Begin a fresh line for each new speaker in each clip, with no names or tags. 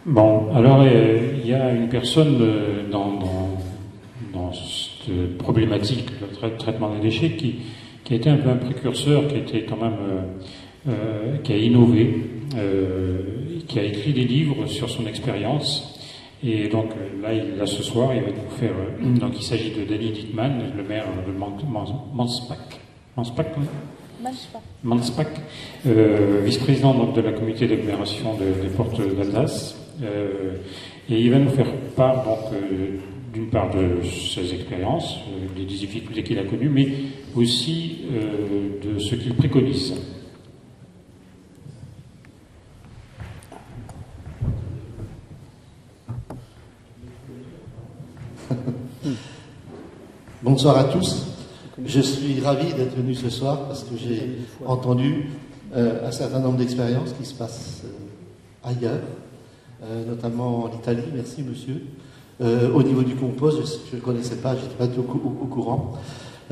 Bon, alors il y a une personne dans cette problématique, le traitement des déchets, qui a été un peu un précurseur, qui était quand même qui a innové, qui a écrit des livres sur son expérience. Et donc là, ce soir, il va nous faire. Donc il s'agit de Danny Dittmann, le maire de Mansbach, vice-président donc, de la communauté d'agglomération des Portes d'Alsace. Et il va nous faire part donc d'une part de ses expériences, des difficultés qu'il a connues, mais aussi de ce qu'il préconise.
Bonsoir à tous. Je suis ravi d'être venu ce soir parce que j'ai entendu un certain nombre d'expériences qui se passent ailleurs, notamment en Italie. Merci, monsieur. Au niveau du compost, je ne le connaissais pas, je n'étais pas au courant.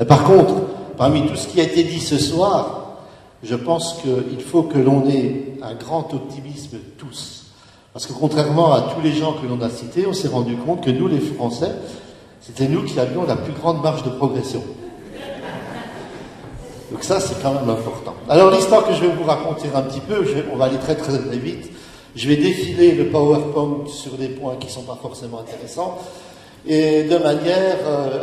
Par contre, parmi tout ce qui a été dit ce soir, je pense qu'il faut que l'on ait un grand optimisme tous. Parce que contrairement à tous les gens que l'on a cités, on s'est rendu compte que nous, les Français, c'était nous qui avions la plus grande marge de progression. Donc ça, c'est quand même important. Alors l'histoire que je vais vous raconter un petit peu, on va aller très très très vite. Je vais défiler le PowerPoint sur des points qui ne sont pas forcément intéressants, et de manière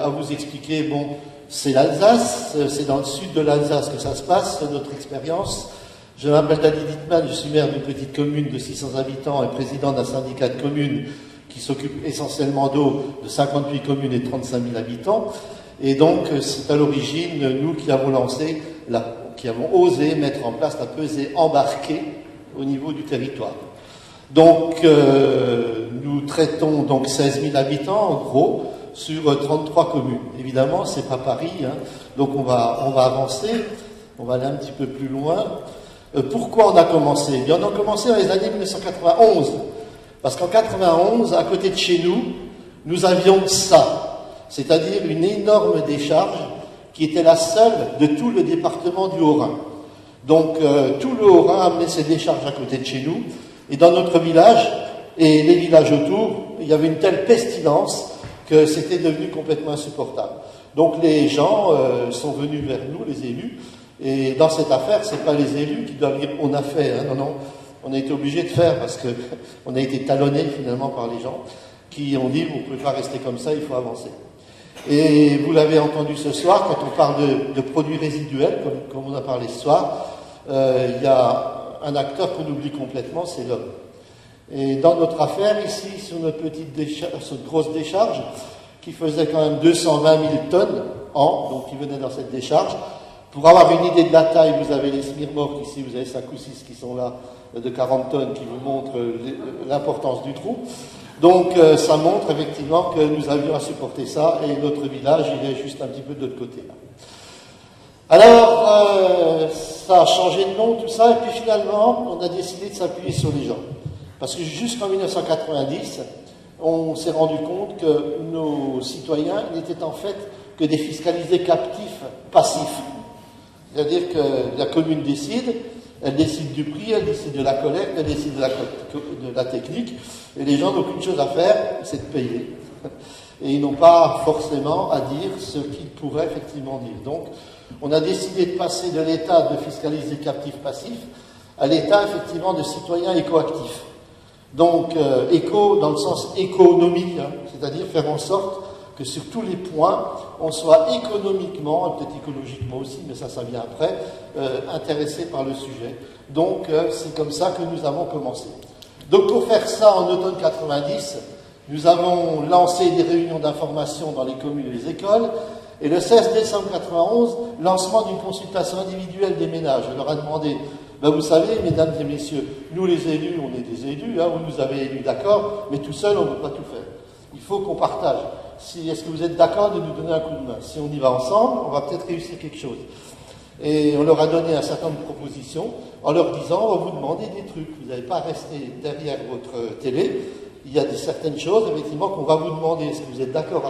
à vous expliquer, bon, c'est l'Alsace, c'est dans le sud de l'Alsace que ça se passe, c'est notre expérience. Je m'appelle Danny Dittmann, je suis maire d'une petite commune de 600 habitants et président d'un syndicat de communes qui s'occupe essentiellement d'eau, de 58 communes et 35 000 habitants. Et donc, c'est à l'origine, nous qui avons lancé, qui avons osé mettre en place la pesée embarquée au niveau du territoire. Donc, nous traitons donc 16 000 habitants, en gros, sur 33 communes. Évidemment, c'est pas Paris, hein. Donc on va avancer, on va aller un petit peu plus loin. Pourquoi on a commencé? Eh bien, on a commencé dans les années 1991. Parce qu'en 91, à côté de chez nous, nous avions ça, c'est-à-dire une énorme décharge qui était la seule de tout le département du Haut-Rhin. Donc tout le Haut-Rhin amenait ses décharges à côté de chez nous, et dans notre village et les villages autour, il y avait une telle pestilence que c'était devenu complètement insupportable. Donc les gens sont venus vers nous, les élus, et dans cette affaire, c'est pas les élus qui doivent dire on a fait, hein, non. On a été obligé de faire parce qu'on a été talonné finalement par les gens qui ont dit vous ne pouvez pas rester comme ça, il faut avancer. Et vous l'avez entendu ce soir, quand on parle de produits résiduels, comme on a parlé ce soir, il y a un acteur qu'on oublie complètement, c'est l'homme. Et dans notre affaire, ici, sur notre cette grosse décharge, qui faisait quand même 220 000 tonnes donc qui venait dans cette décharge, pour avoir une idée de la taille, vous avez les Smirnoff ici, vous avez 5 ou 6 qui sont là, de 40 tonnes, qui vous montrent l'importance du trou. Donc ça montre effectivement que nous avions à supporter ça, et notre village, il est juste un petit peu de l'autre côté. Là. Alors, ça a changé de nom, tout ça, et puis finalement, on a décidé de s'appuyer sur les gens. Parce que jusqu'en 1990, on s'est rendu compte que nos citoyens n'étaient en fait que des fiscalisés captifs passifs. C'est-à-dire que la commune décide, elle décide du prix, elle décide de la collecte, elle décide de la technique, et les gens n'ont qu'une chose à faire, c'est de payer. Et ils n'ont pas forcément à dire ce qu'ils pourraient effectivement dire. Donc, on a décidé de passer de l'état de fiscalisé captif passif à l'état effectivement de citoyen écoactif. Donc, éco dans le sens économique, hein, c'est-à-dire faire en sorte que sur tous les points, on soit économiquement, peut-être écologiquement aussi, mais ça vient après, intéressé par le sujet. Donc, c'est comme ça que nous avons commencé. Donc, pour faire ça, en automne 90, nous avons lancé des réunions d'information dans les communes et les écoles, et le 16 décembre 91, lancement d'une consultation individuelle des ménages. On leur a demandé, vous savez, mesdames et messieurs, nous les élus, on est des élus, hein, vous nous avez élus, d'accord, mais tout seul, on ne peut pas tout faire. Il faut qu'on partage. Est-ce que vous êtes d'accord de nous donner un coup de main? Si on y va ensemble, on va peut-être réussir quelque chose. Et on leur a donné un certain nombre de propositions en leur disant, on va vous demander des trucs. Vous n'avez pas à rester derrière votre télé. Il y a certaines choses, effectivement, qu'on va vous demander. Est-ce que vous êtes d'accord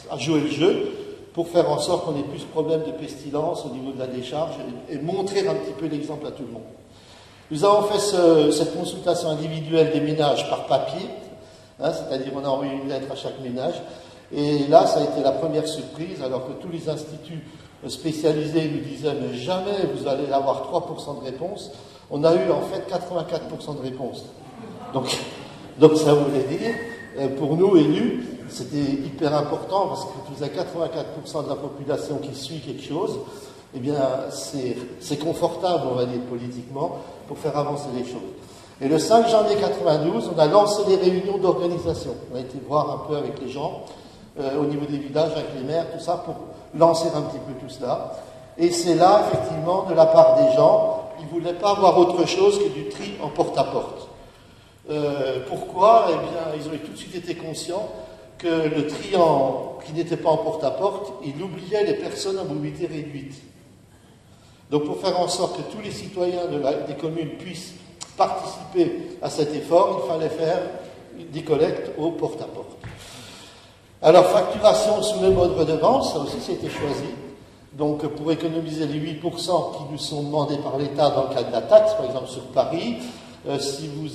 à jouer le jeu pour faire en sorte qu'on ait plus de problèmes de pestilence au niveau de la décharge et montrer un petit peu l'exemple à tout le monde. Nous avons fait cette consultation individuelle des ménages par papier, hein, c'est-à-dire on a envoyé une lettre à chaque ménage, et là ça a été la première surprise, alors que tous les instituts spécialisés nous disaient mais jamais vous allez avoir 3% de réponse, on a eu en fait 84% de réponse. Donc ça voulait dire, pour nous élus, c'était hyper important parce que vous avez 84% de la population qui suit quelque chose, eh bien c'est confortable, on va dire, politiquement, pour faire avancer les choses. Et le 5 janvier 92, on a lancé les réunions d'organisation. On a été voir un peu avec les gens, au niveau des villages, avec les maires, tout ça, pour lancer un petit peu tout cela. Et c'est là, effectivement, de la part des gens, ils ne voulaient pas avoir autre chose que du tri en porte-à-porte. Pourquoi? Eh bien, ils ont tout de suite été conscients que le tri qui n'était pas en porte-à-porte, il oubliait les personnes à mobilité réduite. Donc, pour faire en sorte que tous les citoyens des communes puissent participer à cet effort, il fallait faire des collectes au porte-à-porte. Alors, facturation sous le mode redevance, ça aussi, c'était choisi. Donc, pour économiser les 8% qui nous sont demandés par l'État dans le cadre de la taxe, par exemple sur Paris, si vous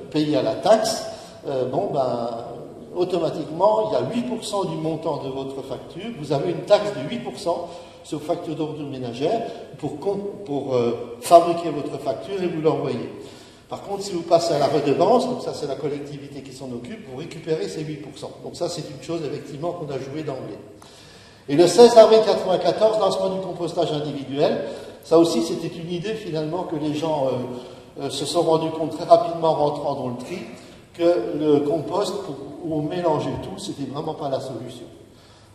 payez à la taxe, automatiquement, il y a 8% du montant de votre facture. Vous avez une taxe de 8% sur facture d'ordure ménagère pour fabriquer votre facture et vous l'envoyer. Par contre, si vous passez à la redevance, donc ça c'est la collectivité qui s'en occupe, vous récupérez ces 8%. Donc ça c'est une chose effectivement qu'on a joué d'emblée. Et le 16 avril 1994, lancement du compostage individuel, ça aussi c'était une idée finalement que les gens se sont rendus compte très rapidement en rentrant dans le tri, que le compost où on mélangeait tout, c'était vraiment pas la solution.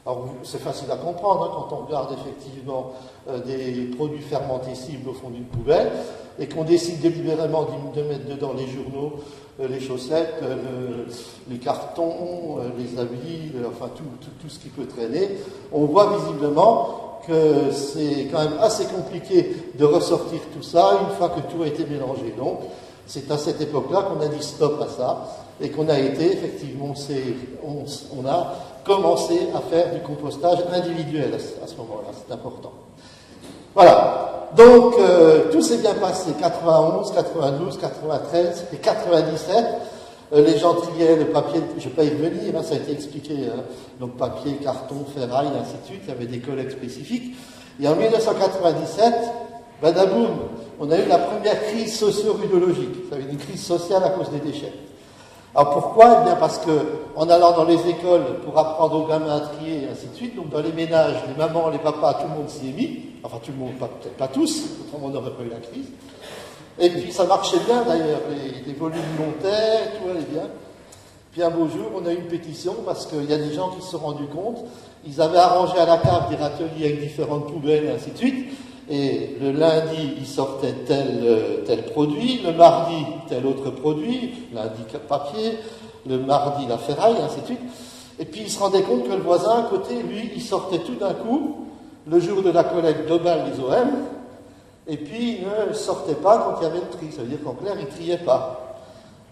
Alors c'est facile à comprendre hein, quand on regarde effectivement des produits fermentés cibles au fond d'une poubelle et qu'on décide délibérément de mettre dedans les journaux, les chaussettes, les cartons, les habits, enfin tout ce qui peut traîner. On voit visiblement que c'est quand même assez compliqué de ressortir tout ça une fois que tout a été mélangé. Donc c'est à cette époque-là qu'on a dit stop à ça et qu'on a été effectivement, on a commencé à faire du compostage individuel à ce moment-là, c'est important. Voilà, donc tout s'est bien passé, 91, 92, 93 et 97, les gens triaient le papier, je ne vais pas y revenir, hein, ça a été expliqué, hein, donc papier, carton, ferraille, ainsi de suite, il y avait des collectes spécifiques. Et en 1997, badaboum, on a eu la première crise socio-rudologique, ça veut dire une crise sociale à cause des déchets. Alors pourquoi? Eh bien parce que en allant dans les écoles pour apprendre aux gamins à trier et ainsi de suite, donc dans les ménages, les mamans, les papas, tout le monde s'y est mis, enfin tout le monde, peut-être pas tous, autrement on n'aurait pas eu la crise. Et puis ça marchait bien d'ailleurs, les volumes montaient, tout allait bien. Puis un beau jour, on a eu une pétition parce qu'il y a des gens qui se sont rendus compte, ils avaient arrangé à la cave des râteliers avec différentes poubelles et ainsi de suite. Et le lundi, il sortait tel produit, le mardi, tel autre produit, lundi papier, le mardi la ferraille, et ainsi de suite. Et puis il se rendait compte que le voisin à côté, lui, il sortait tout d'un coup, le jour de la collecte globale des OM, et puis il ne sortait pas quand il y avait le tri. Ça veut dire qu'en clair, il ne triait pas.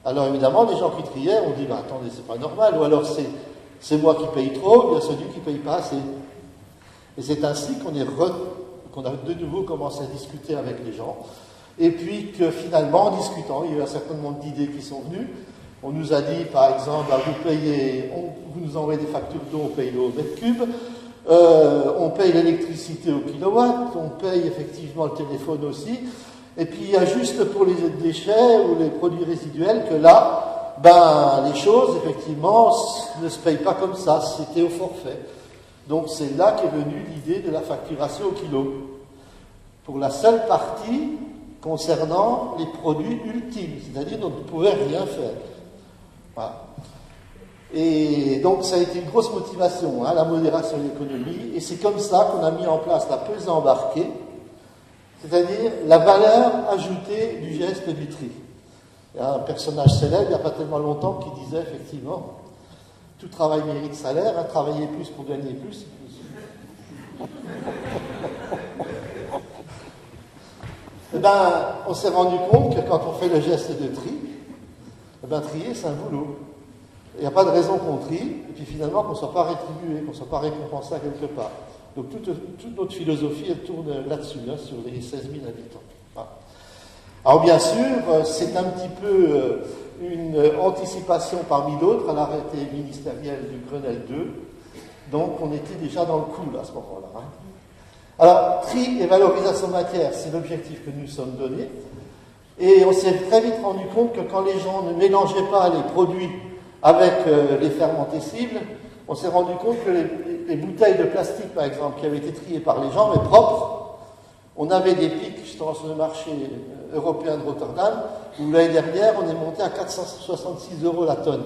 Alors évidemment, les gens qui triaient ont dit, bah, attendez, c'est pas normal, ou alors c'est moi qui paye trop, ou bien celui qui ne paye pas assez. Et c'est ainsi qu'on a de nouveau commencé à discuter avec les gens, et puis que finalement, en discutant, il y a eu un certain nombre d'idées qui sont venues. On nous a dit, par exemple, bah, vous nous envoyez des factures d'eau, on paye l'eau au mètre cube, on paye l'électricité au kilowatt, on paye effectivement le téléphone aussi, et puis il y a juste pour les déchets ou les produits résiduels que là, ben, les choses, effectivement, ne se payent pas comme ça, c'était au forfait. Donc c'est là qu'est venue l'idée de la facturation au kilo, pour la seule partie concernant les produits ultimes, c'est-à-dire dont on ne pouvait rien faire. Voilà. Et donc ça a été une grosse motivation, hein, la modération de l'économie, et c'est comme ça qu'on a mis en place la pesée embarquée, c'est-à-dire la valeur ajoutée du geste du tri. Il y a un personnage célèbre, il n'y a pas tellement longtemps, qui disait effectivement, tout travail mérite salaire, hein, travailler plus pour gagner plus. Eh bien, on s'est rendu compte que quand on fait le geste de tri, eh bien, trier, c'est un boulot. Il n'y a pas de raison qu'on trie, et puis finalement qu'on ne soit pas rétribué, qu'on ne soit pas récompensé à quelque part. Donc toute notre philosophie, elle tourne là-dessus, hein, sur les 16 000 habitants. Voilà. Alors bien sûr, c'est un petit peu une anticipation parmi d'autres à l'arrêté ministériel du Grenelle 2, donc on était déjà dans le coup là, à ce moment-là. Hein. Alors, tri et valorisation matière, c'est l'objectif que nous sommes donnés, et on s'est très vite rendu compte que quand les gens ne mélangeaient pas les produits avec les fermentés cibles, on s'est rendu compte que les bouteilles de plastique, par exemple, qui avaient été triées par les gens, mais propres, on avait des pics justement sur le marché européen de Rotterdam, où l'année dernière, on est monté à 466 € la tonne.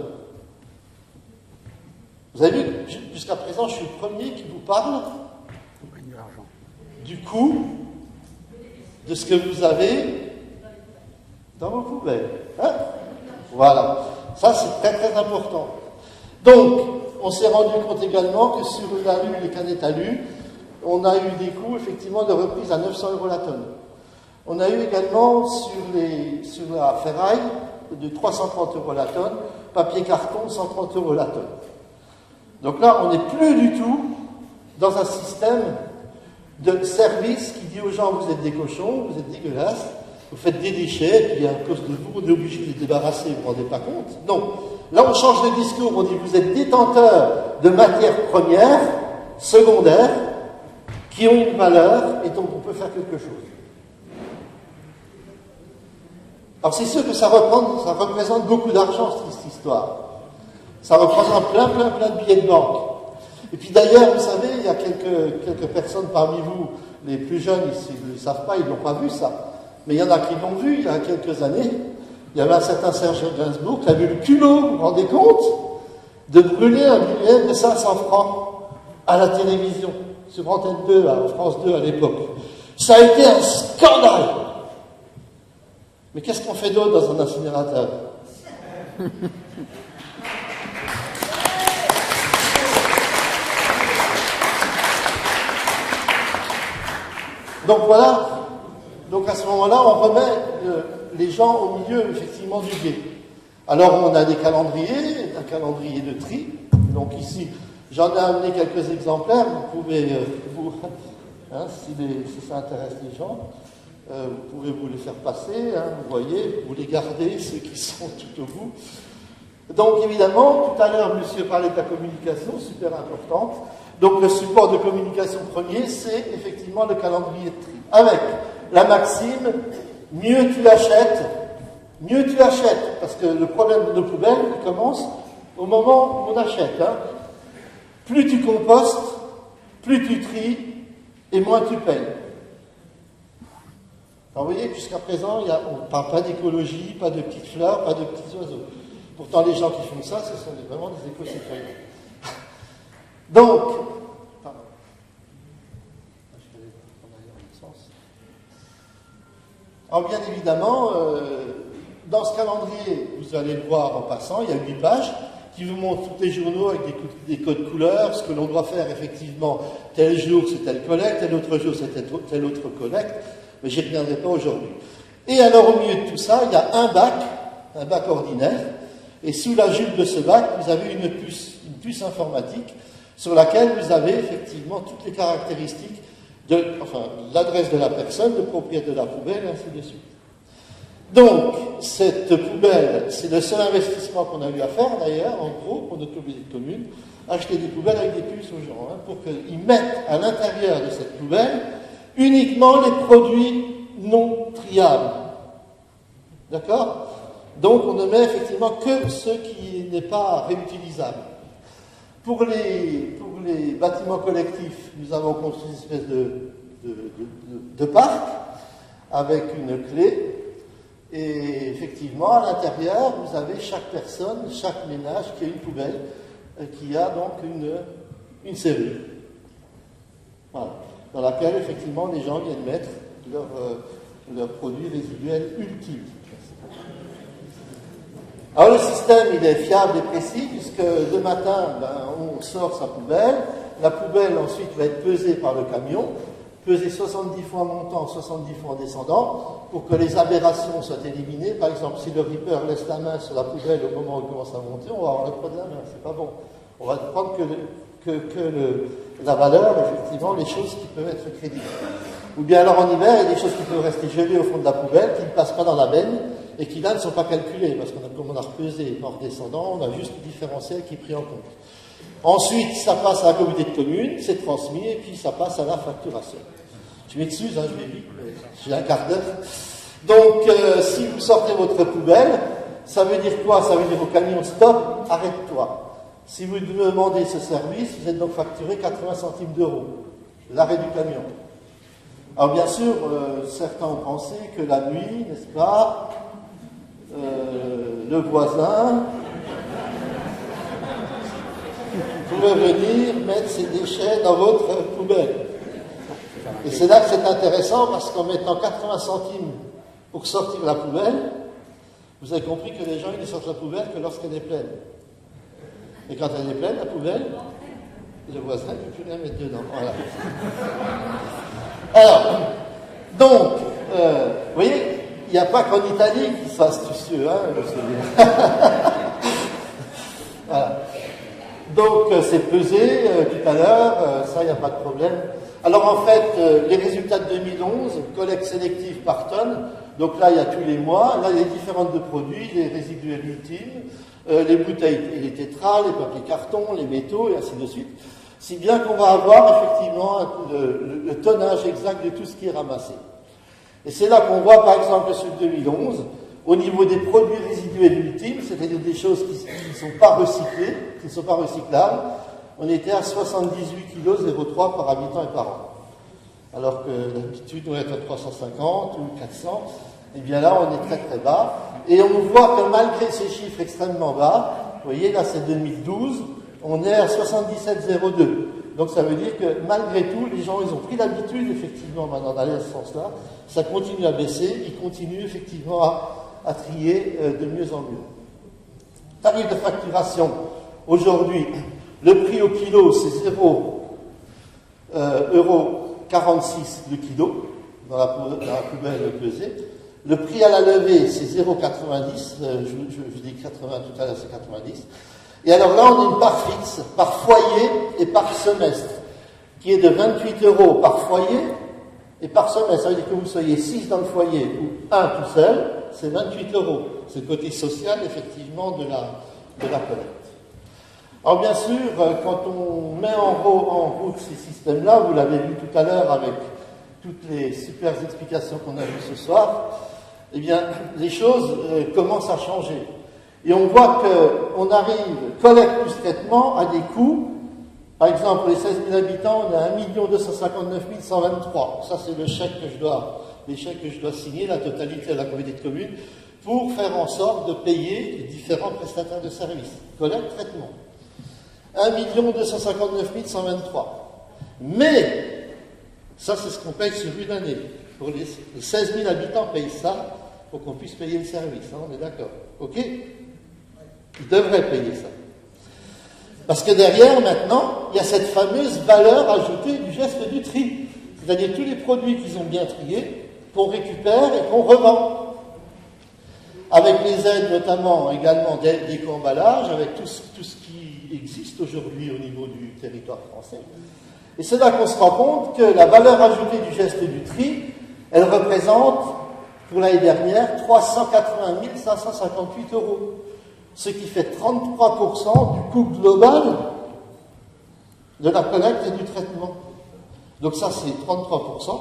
Vous avez vu, jusqu'à présent, je suis le premier qui vous parle du coût de ce que vous avez dans vos poubelles. Hein? Voilà. Ça, c'est très très important. Donc, on s'est rendu compte également que sur l'alu, les canettes alu, on a eu des coûts effectivement de reprise à 900 € la tonne. On a eu également sur la ferraille de 330 € la tonne, papier carton 130 € la tonne. Donc là, on n'est plus du tout dans un système de service qui dit aux gens vous êtes des cochons, vous êtes dégueulasses, vous faites des déchets, et puis à cause de vous, on est obligé de les débarrasser, vous ne vous rendez pas compte. Non. Là, on change de discours, on dit vous êtes détenteurs de matières premières, secondaires, qui ont une valeur et dont on peut faire quelque chose. Alors c'est sûr que ça représente beaucoup d'argent, cette histoire. Ça représente plein de billets de banque. Et puis d'ailleurs, vous savez, il y a quelques personnes parmi vous, les plus jeunes, ils ne le savent pas, ils n'ont pas vu ça. Mais il y en a qui l'ont vu il y a quelques années. Il y avait un certain Serge Gainsbourg qui a eu le culot, vous vous rendez compte, de brûler un billet de 500 francs à la télévision, sur Antenne 2, à France 2 à l'époque. Ça a été un scandale. Mais qu'est-ce qu'on fait d'autre dans un incinérateur? Donc voilà, donc à ce moment-là, on remet les gens au milieu, effectivement, du gué. Alors on a des calendriers, un calendrier de tri. Donc ici, j'en ai amené quelques exemplaires, vous pouvez, si ça intéresse les gens, vous pouvez vous les faire passer, hein, vous voyez, vous les gardez, ceux qui sont tout au bout. Donc évidemment, tout à l'heure, monsieur parlait de la communication, super importante. Donc le support de communication premier, c'est effectivement le calendrier de tri. Avec la maxime, mieux tu achètes, parce que le problème de nos poubelles il commence au moment où on achète. Hein. Plus tu compostes, plus tu tries, et moins tu payes. Alors vous voyez, jusqu'à présent, on ne parle pas d'écologie, pas de petites fleurs, pas de petits oiseaux. Pourtant, les gens qui font ça, ce sont vraiment des éco-citoyens. Donc, alors bien évidemment, dans ce calendrier, vous allez le voir en passant, il y a 8 pages qui vous montrent tous les journaux avec des codes couleurs, ce que l'on doit faire effectivement, tel jour c'est telle collecte, tel autre jour c'est telle autre collecte, mais j'y reviendrai pas aujourd'hui. Et alors au milieu de tout ça, il y a un bac ordinaire, et sous la jupe de ce bac, vous avez une puce informatique sur laquelle vous avez effectivement toutes les caractéristiques l'adresse de la personne, le propriétaire de la poubelle, et ainsi de suite. Donc, cette poubelle, c'est le seul investissement qu'on a eu à faire, d'ailleurs, en gros, pour notre communauté de communes, acheter des poubelles avec des puces aux gens, hein, pour qu'ils mettent à l'intérieur de cette poubelle uniquement les produits non triables. D'accord? Donc, on ne met effectivement que ce qui n'est pas réutilisable. Pour les bâtiments collectifs, nous avons construit une espèce de parc avec une clé. Et effectivement, à l'intérieur, vous avez chaque personne, chaque ménage qui a une poubelle, qui a donc une serrure. Voilà. Dans laquelle, effectivement, les gens viennent mettre leurs produits résiduels ultimes. Alors le système, il est fiable et précis, puisque le matin, on sort sa poubelle, la poubelle ensuite va être pesée par le camion, pesée 70 fois en montant, 70 fois en descendant, pour que les aberrations soient éliminées. Par exemple, si le ripper laisse la main sur la poubelle au moment où il commence à monter, on va avoir le problème, c'est pas bon. On va prendre que la valeur, effectivement, les choses qui peuvent être crédibles. Ou bien alors en hiver, il y a des choses qui peuvent rester gelées au fond de la poubelle, qui ne passent pas dans la benne, et qui là ne sont pas calculées, parce qu'on a, comme on a repesé en redescendant, on a juste le différentiel qui est pris en compte. Ensuite, ça passe à la communauté de communes, c'est transmis, et puis ça passe à la facturation. Je m'excuse, hein, je vais vite, j'ai un quart d'heure. Donc, si vous sortez votre poubelle, ça veut dire quoi? Ça veut dire au camion, stop, arrête-toi. Si vous demandez ce service, vous êtes donc facturé 80 centimes d'euros, l'arrêt du camion. Alors bien sûr, certains ont pensé que la nuit, n'est-ce pas, le voisin pouvait venir mettre ses déchets dans votre poubelle. Et c'est là que c'est intéressant, parce qu'en mettant 80 centimes pour sortir la poubelle, vous avez compris que les gens ils ne sortent la poubelle que lorsqu'elle est pleine. Et quand elle est pleine, la poubelle, le voisin ne peut plus rien mettre dedans. Voilà. Alors, donc, vous voyez, il n'y a pas qu'en Italie qu'ils sont astucieux, hein, je me souviens. Voilà. Donc, c'est pesé tout à l'heure, ça, il n'y a pas de problème. Alors, en fait, les résultats de 2011, collecte sélective par tonne, donc là, il y a tous les mois, là, il y a différentes de produits, les résiduels ultimes, les bouteilles et les tétras, les papiers cartons, les métaux, et ainsi de suite. Si bien qu'on va avoir effectivement le tonnage exact de tout ce qui est ramassé. Et c'est là qu'on voit, par exemple, sur 2011, au niveau des produits résiduels ultimes, c'est-à-dire des choses qui ne sont pas recyclées, qui ne sont pas recyclables, on était à 78,03 kg par habitant et par an. Alors que d'habitude, on est à 350 ou 400. Et bien là, on est très très bas. Et on voit que malgré ces chiffres extrêmement bas, vous voyez, là c'est 2012, on est à 77,02. Donc ça veut dire que malgré tout, les gens, ils ont pris l'habitude, effectivement, maintenant d'aller à ce sens-là. Ça continue à baisser, ils continuent effectivement à trier de mieux en mieux. Tarif de facturation. Aujourd'hui, le prix au kilo, c'est 0,46 € le kilo, dans la poubelle pesée. Le prix à la levée, c'est 0,90. Je dis 80 tout à l'heure, c'est 90. Et alors là, on a une part fixe, par foyer et par semestre, qui est de 28 € par foyer et par semestre. Ça veut dire que vous soyez 6 dans le foyer ou 1 tout seul, c'est 28 €. C'est le côté social, effectivement, de la collecte. Alors bien sûr, quand on met en route ces systèmes-là, vous l'avez vu tout à l'heure avec toutes les super explications qu'on a vues ce soir, eh bien, les choses commencent à changer. Et on voit qu'on arrive, collecte plus traitement, à des coûts. Par exemple, pour les 16 000 habitants, on a 1 259 123. Ça, c'est les chèques que je dois signer, la totalité de la communauté de communes, pour faire en sorte de payer les différents prestataires de services. Collecte, traitement. 1 259 123. Mais, ça, c'est ce qu'on paye sur une année. Pour les 16 000 habitants payent ça pour qu'on puisse payer le service. Hein, on est d'accord. OK? Ils devraient payer ça. Parce que derrière, maintenant, il y a cette fameuse valeur ajoutée du geste du tri. C'est-à-dire tous les produits qu'ils ont bien triés, qu'on récupère et qu'on revend. Avec les aides notamment également d'éco-emballage, avec tout ce qui existe aujourd'hui au niveau du territoire français. Et c'est là qu'on se rend compte que la valeur ajoutée du geste du tri, elle représente, pour l'année dernière, 380 558 €. Ce qui fait 33% du coût global de la collecte et du traitement. Donc ça, c'est 33%,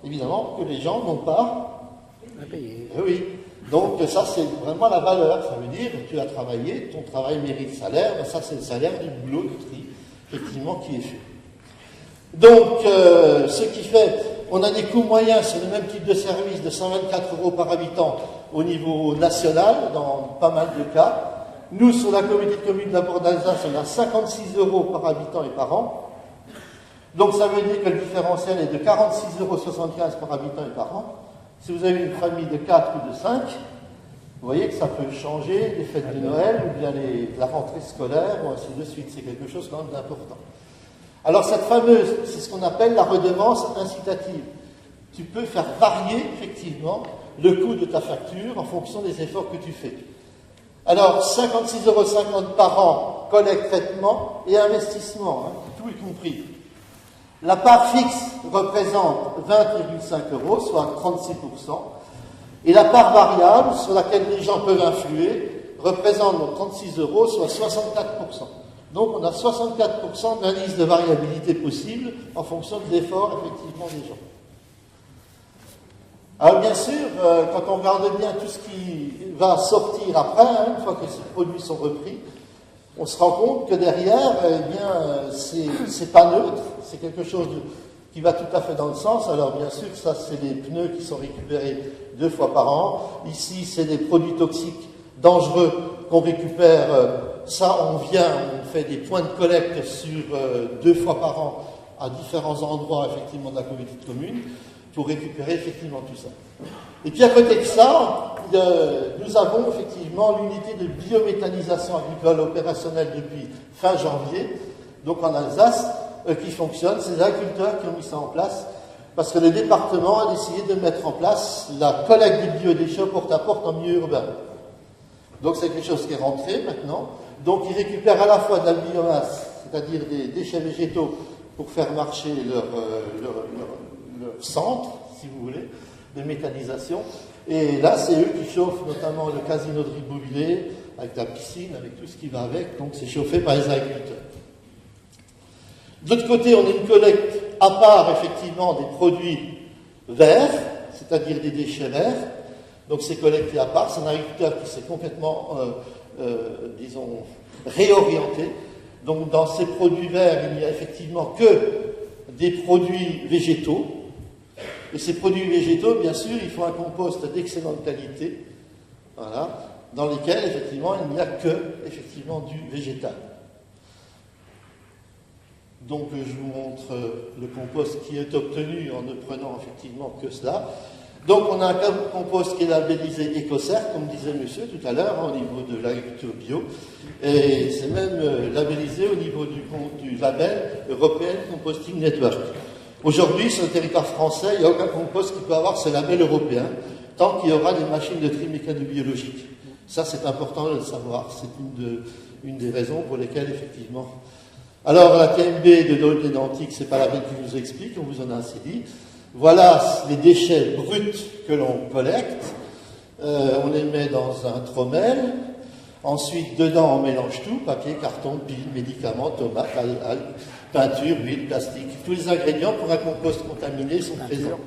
évidemment, que les gens n'ont pas à payer. Oui. Donc ça, c'est vraiment la valeur. Ça veut dire que tu as travaillé, ton travail mérite salaire, mais ça, c'est le salaire du boulot du tri, effectivement, qui est fait. Donc, ce qui fait, on a des coûts moyens sur le même type de service de 124 € par habitant au niveau national, dans pas mal de cas. Nous, sur la communauté de communes de la Porte d'Alsace, on a 56 € par habitant et par an. Donc ça veut dire que le différentiel est de 46,75 € par habitant et par an. Si vous avez une famille de 4 ou de 5, vous voyez que ça peut changer les fêtes de Noël ou bien la rentrée scolaire, ou ainsi de suite. C'est quelque chose quand même d'important. Alors cette fameuse, c'est ce qu'on appelle la redevance incitative. Tu peux faire varier, effectivement, le coût de ta facture en fonction des efforts que tu fais. Alors, 56,50 € par an, collecte, traitement et investissement, hein, tout y compris. La part fixe représente 20,5 €, soit 36%. Et la part variable, sur laquelle les gens peuvent influer, représente donc 36 €, soit 64%. Donc on a 64% d'indice de variabilité possible en fonction de l'effort, effectivement, des gens. Alors bien sûr, quand on regarde bien tout ce qui va sortir après, une fois que ces produits sont repris, on se rend compte que derrière, eh bien, c'est pas neutre, c'est quelque chose qui va tout à fait dans le sens. Alors bien sûr, ça c'est des pneus qui sont récupérés 2 fois par an. Ici, c'est des produits toxiques dangereux qu'on récupère. Ça, on fait des points de collecte sur 2 fois par an à différents endroits, effectivement, de la communauté de communes, pour récupérer effectivement tout ça. Et puis à côté de ça, nous avons effectivement l'unité de biométhanisation agricole opérationnelle depuis fin janvier, donc en Alsace, qui fonctionne. C'est les agriculteurs qui ont mis ça en place, parce que le département a décidé de mettre en place la collecte des biodéchets porte-à-porte en milieu urbain. Donc c'est quelque chose qui est rentré maintenant. Donc ils récupèrent à la fois de la biomasse, c'est-à-dire des déchets végétaux, pour faire marcher leur centre, si vous voulez, de méthanisation. Et là, c'est eux qui chauffent notamment le casino de Ribeauvillé, avec la piscine, avec tout ce qui va avec. Donc c'est chauffé par les agriculteurs. De l'autre côté, on a une collecte à part, effectivement, des produits verts, c'est-à-dire des déchets verts. Donc c'est collecté à part. C'est un agriculteur qui s'est complètement, disons, réorienté. Donc dans ces produits verts, il n'y a effectivement que des produits végétaux. Et ces produits végétaux, bien sûr, ils font un compost d'excellente qualité, voilà, dans lesquels, effectivement, il n'y a que, effectivement, du végétal. Donc, je vous montre le compost qui est obtenu en ne prenant, effectivement, que cela. Donc, on a un compost qui est labellisé EcoCert, comme disait monsieur tout à l'heure, au niveau de l'agriculture bio. Et c'est même labellisé au niveau du label European Composting Network. Aujourd'hui, sur le territoire français, il n'y a aucun compost qui peut avoir ce label européen, tant qu'il y aura des machines de tri mécanobiologique. Ça, c'est important de le savoir. C'est une des raisons pour lesquelles, effectivement... Alors, la TMB de Dole Identique, c'est pas la peine que je vous explique, on vous en a assez dit. Voilà les déchets bruts que l'on collecte. On les met dans un trommel. Ensuite, dedans, on mélange tout, papier, carton, piles, médicaments, tomates, algues, peinture, huile, plastique. Tous les ingrédients pour un compost contaminé sont présents.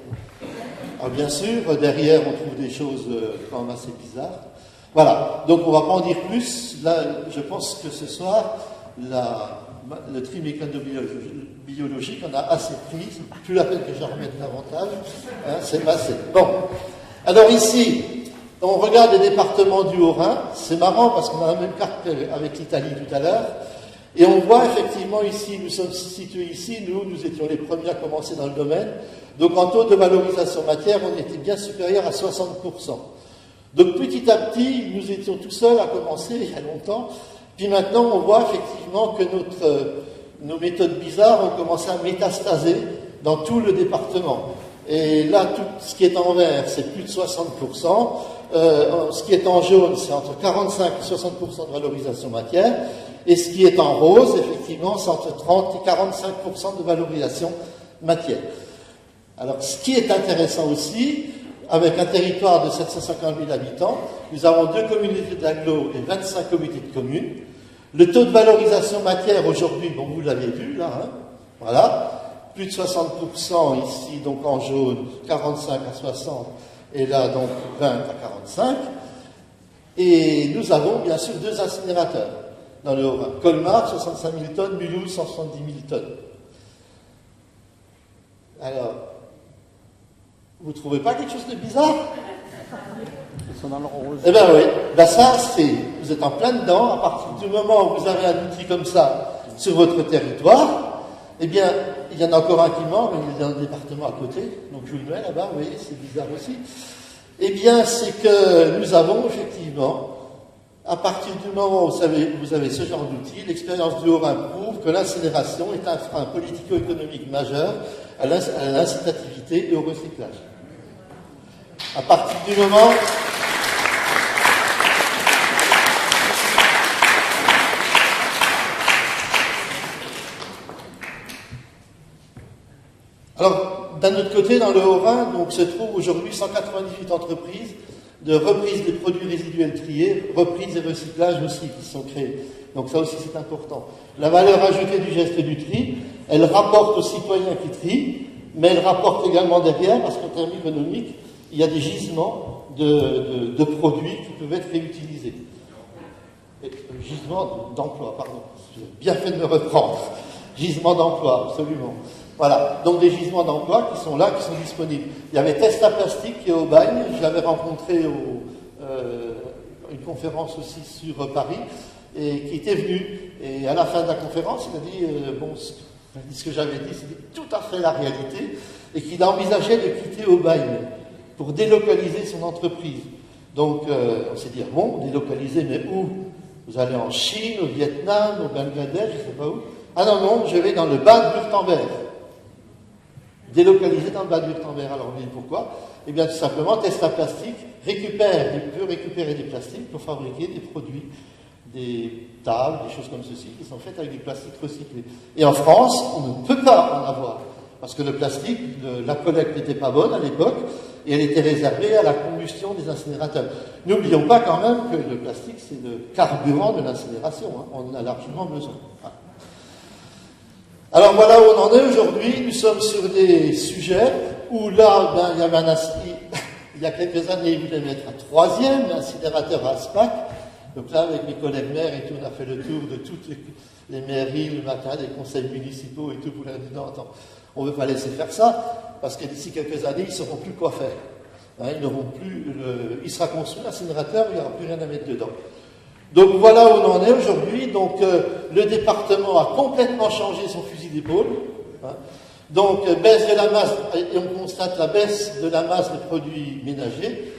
Alors bien sûr, derrière, on trouve des choses quand même assez bizarres. Voilà, donc on ne va pas en dire plus. Là, je pense que ce soir, le tri mécanobiologique, on a assez pris. C'est plus la peine que j'en remette davantage. Hein, c'est passé. Bon, alors ici... On regarde les départements du Haut-Rhin, c'est marrant parce qu'on a la même carte avec l'Italie tout à l'heure, et on voit effectivement ici, nous sommes situés ici, nous étions les premiers à commencer dans le domaine, donc en taux de valorisation matière, on était bien supérieur à 60%. Donc petit à petit, nous étions tout seuls à commencer il y a longtemps, puis maintenant on voit effectivement que nos méthodes bizarres ont commencé à métastaser dans tout le département. Et là, tout ce qui est en vert, c'est plus de 60%. Ce qui est en jaune, c'est entre 45 et 60% de valorisation matière. Et ce qui est en rose, effectivement, c'est entre 30 et 45% de valorisation matière. Alors, ce qui est intéressant aussi, avec un territoire de 750 000 habitants, nous avons 2 communautés d'agglo et 25 communautés de communes. Le taux de valorisation matière aujourd'hui, bon, vous l'avez vu là, hein, voilà. Plus de 60% ici, donc en jaune, 45 à 60, et là, donc 20 à 45. Et nous avons bien sûr 2 incinérateurs dans le Haut-Rhin. Colmar, 65 000 tonnes, Mulhouse, 170 000 tonnes. Alors, vous ne trouvez pas quelque chose de bizarre?
Ils sont dans le rose.
Eh bien oui, ben ça, vous êtes en plein dedans. À partir du moment où vous avez un outil comme ça sur votre territoire, eh bien, il y en a encore un qui manque, il est dans le département à côté, donc je vous le mets là-bas, vous voyez, c'est bizarre aussi. Eh bien, c'est que nous avons effectivement, à partir du moment où vous avez ce genre d'outils, l'expérience du Haut-Rhin prouve que l'incinération est un frein politico-économique majeur à l'incitativité et au recyclage. À partir du moment... d'un autre côté, dans le Haut-Rhin, donc, se trouvent aujourd'hui 198 entreprises de reprise des produits résiduels triés, reprise et recyclage aussi qui sont créés. Donc ça aussi c'est important. La valeur ajoutée du geste du tri, elle rapporte aux citoyens qui trient, mais elle rapporte également derrière, parce qu'en termes économiques, il y a des gisements de produits qui peuvent être réutilisés. Gisement d'emploi, pardon. J'ai bien fait de me reprendre. Gisement d'emploi, absolument. Voilà, donc des gisements d'emploi qui sont là, qui sont disponibles. Il y avait Testa Plastique qui est au Bagne, je l'avais rencontré une conférence aussi sur Paris, et qui était venu, et à la fin de la conférence, il a dit, ce que j'avais dit, c'était tout à fait la réalité, et qu'il envisageait de quitter au Bagne pour délocaliser son entreprise. Donc, on s'est dit, bon, délocaliser, mais où? Vous allez en Chine, au Vietnam, au Bangladesh, je ne sais pas où. Ah non, je vais dans le Bade-Wurtemberg. Délocalisé dans le Bade-Wurtemberg. Alors, on dit pourquoi? Eh bien, tout simplement, Testa Plastique peut récupérer des plastiques pour fabriquer des produits, des tables, des choses comme ceci, qui sont faites avec du plastique recyclé. Et en France, on ne peut pas en avoir. Parce que le plastique, la collecte n'était pas bonne à l'époque, et elle était réservée à la combustion des incinérateurs. N'oublions pas quand même que le plastique, c'est le carburant de l'incinération. Hein. On en a largement besoin. Voilà. Alors voilà où on en est aujourd'hui. Nous sommes sur des sujets où là, il y avait il y a quelques années, ils voulaient mettre un troisième incinérateur à Aspac. Donc là, avec mes collègues maires et tout, on a fait le tour de toutes les mairies le matin, des conseils municipaux et tout, pour leur dire non, attends, on ne veut pas laisser faire ça, parce que d'ici quelques années, ils ne sauront plus quoi faire. Hein, ils n'auront plus il sera construit l'incinérateur, il n'y aura plus rien à mettre dedans. Donc voilà où on en est aujourd'hui. Donc le département a complètement changé son fusil d'épaule. Hein. Donc baisse de la masse, et on constate la baisse de la masse des produits ménagers,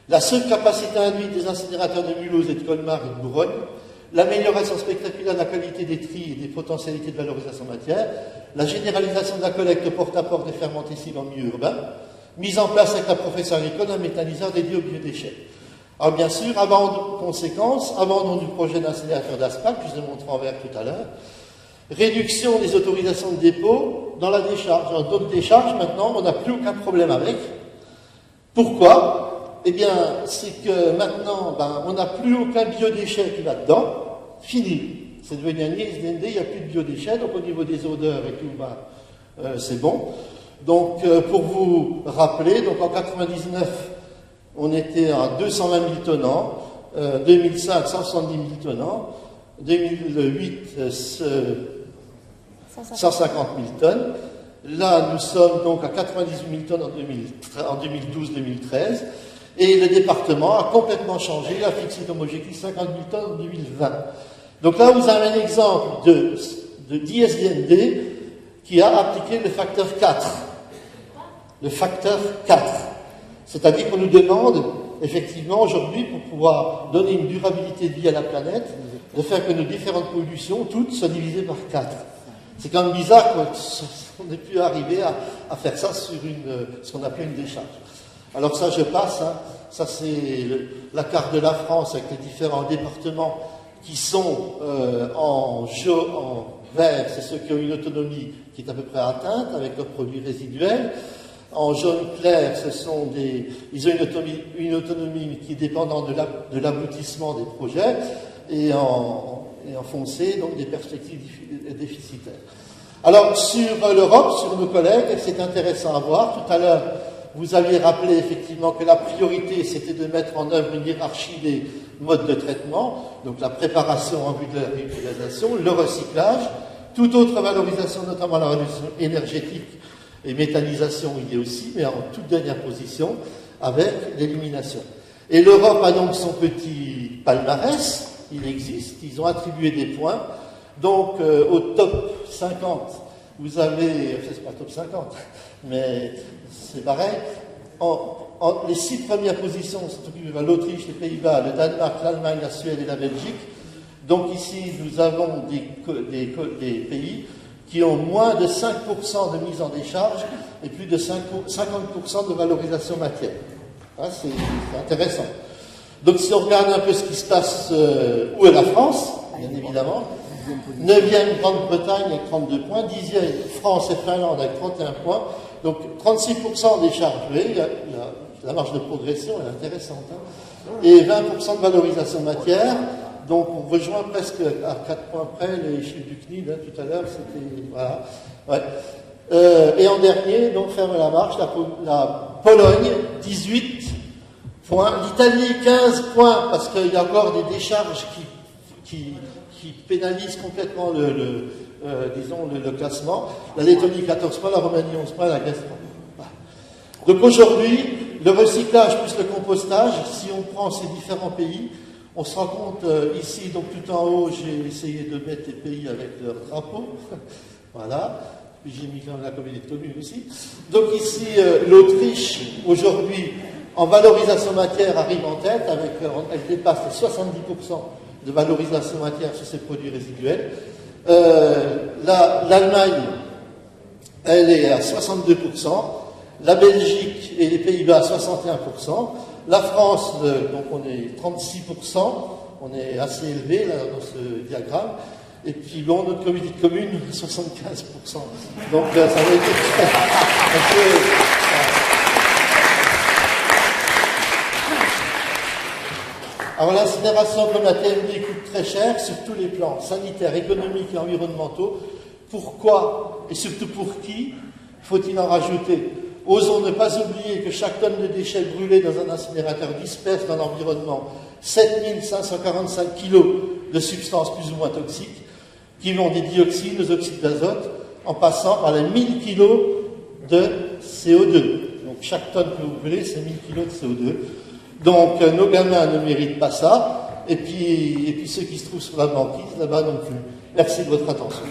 la seule capacité induite des incinérateurs de Mulhouse et de Colmar et de Bourogne, l'amélioration spectaculaire de la qualité des tris et des potentialités de valorisation matière, la généralisation de la collecte porte-à-porte des fermentescibles en milieu urbain, mise en place avec la profession agricole d'un méthaniseur dédié aux biodéchets. Alors bien sûr, abandon du projet d'incinérateur d'Aspac, que je vous ai montré en vert tout à l'heure, réduction des autorisations de dépôt dans la décharge. Dans d'autres décharges, maintenant, on n'a plus aucun problème avec. Pourquoi? Eh bien, c'est que maintenant, on n'a plus aucun biodéchet qui va dedans. Fini. C'est devenu un ISDND, il n'y a plus de biodéchets, donc au niveau des odeurs et tout, c'est bon. Donc, pour vous rappeler, donc en 99, on était à 220 000 tonnes an, 2005, 170 000 tonnes an, 2008, 150 000 tonnes. Là, nous sommes donc à 98 000 tonnes en 2012-2013. Et le département a complètement changé, il a fixé comme objectif 50 000 tonnes en 2020. Donc là, vous avez un exemple d'ISDND qui a appliqué le facteur 4. Le facteur 4. C'est-à-dire qu'on nous demande, effectivement, aujourd'hui, pour pouvoir donner une durabilité de vie à la planète, de faire que nos différentes pollutions, toutes, soient divisées par 4. C'est quand même bizarre qu'on ait pu arriver à faire ça sur ce qu'on appelle une décharge. Alors ça, je passe. Hein. Ça, c'est la carte de la France avec les différents départements qui sont en vert, c'est ceux qui ont une autonomie qui est à peu près atteinte avec leurs produits résiduels. En jaune clair, ils ont une autonomie qui est dépendante de l'aboutissement des projets, et en foncé, donc des perspectives déficitaires. Alors, sur l'Europe, sur nos collègues, c'est intéressant à voir. Tout à l'heure, vous aviez rappelé effectivement que la priorité, c'était de mettre en œuvre une hiérarchie des modes de traitement, donc la préparation en vue de la réutilisation, le recyclage, toute autre valorisation, notamment la réduction énergétique et méthanisation, il y est aussi, mais en toute dernière position, avec l'élimination. Et l'Europe a donc son petit palmarès, il existe, ils ont attribué des points. Donc, au top 50, vous avez, c'est pas top 50, mais c'est pareil, les 6 premières positions sont occupées par l'Autriche, les Pays-Bas, le Danemark, l'Allemagne, la Suède et la Belgique. Donc ici, nous avons des pays qui ont moins de 5% de mise en décharge et plus de 50% de valorisation matière. Hein, c'est intéressant. Donc si on regarde un peu ce qui se passe, où est la France? bien évidemment. 9e, Grande-Bretagne avec 32 points. 10e, France et Finlande avec 31 points. Donc 36% des charges. Vous voyez, la marge de progression est intéressante. Hein. Et 20% de valorisation matière. Donc on rejoint presque à 4 points près les chiffres du CNIL. Hein, tout à l'heure, c'était... Voilà. Ouais. Et en dernier, donc ferme la marche, la Pologne, 18 points. L'Italie, 15 points, parce qu'il y a encore des décharges qui pénalisent complètement le classement. La Lettonie, 14 points, la Roumanie, 11 points, la Grèce, 3 points. Voilà. Donc aujourd'hui, le recyclage plus le compostage, si on prend ces différents pays, on se rend compte ici, donc tout en haut, j'ai essayé de mettre les pays avec leur drapeau. Voilà. Puis j'ai mis quand même la communauté de communes aussi. Donc ici, l'Autriche, aujourd'hui, en valorisation matière, arrive en tête, elle dépasse les 70% de valorisation matière sur ses produits résiduels. L'Allemagne, elle est à 62%. La Belgique et les Pays-Bas à 61%. La France, donc on est 36%. On est assez élevé là, dans ce diagramme. Et puis bon, notre communauté de communes, 75%. Donc ça va être un peu... Alors l'incinération, comme la TMD, coûte très cher sur tous les plans, sanitaires, économiques et environnementaux. Pourquoi et surtout pour qui faut-il en rajouter? Osons ne pas oublier que chaque tonne de déchets brûlés dans un incinérateur disperse dans l'environnement 7545 kg de substances plus ou moins toxiques, qui vont des dioxines aux oxydes d'azote, en passant par les 1000 kg de CO2. Donc chaque tonne que vous brûlez, c'est 1000 kg de CO2. Donc nos gamins ne méritent pas ça, et puis ceux qui se trouvent sur la banquise, là-bas non plus. Merci de votre attention.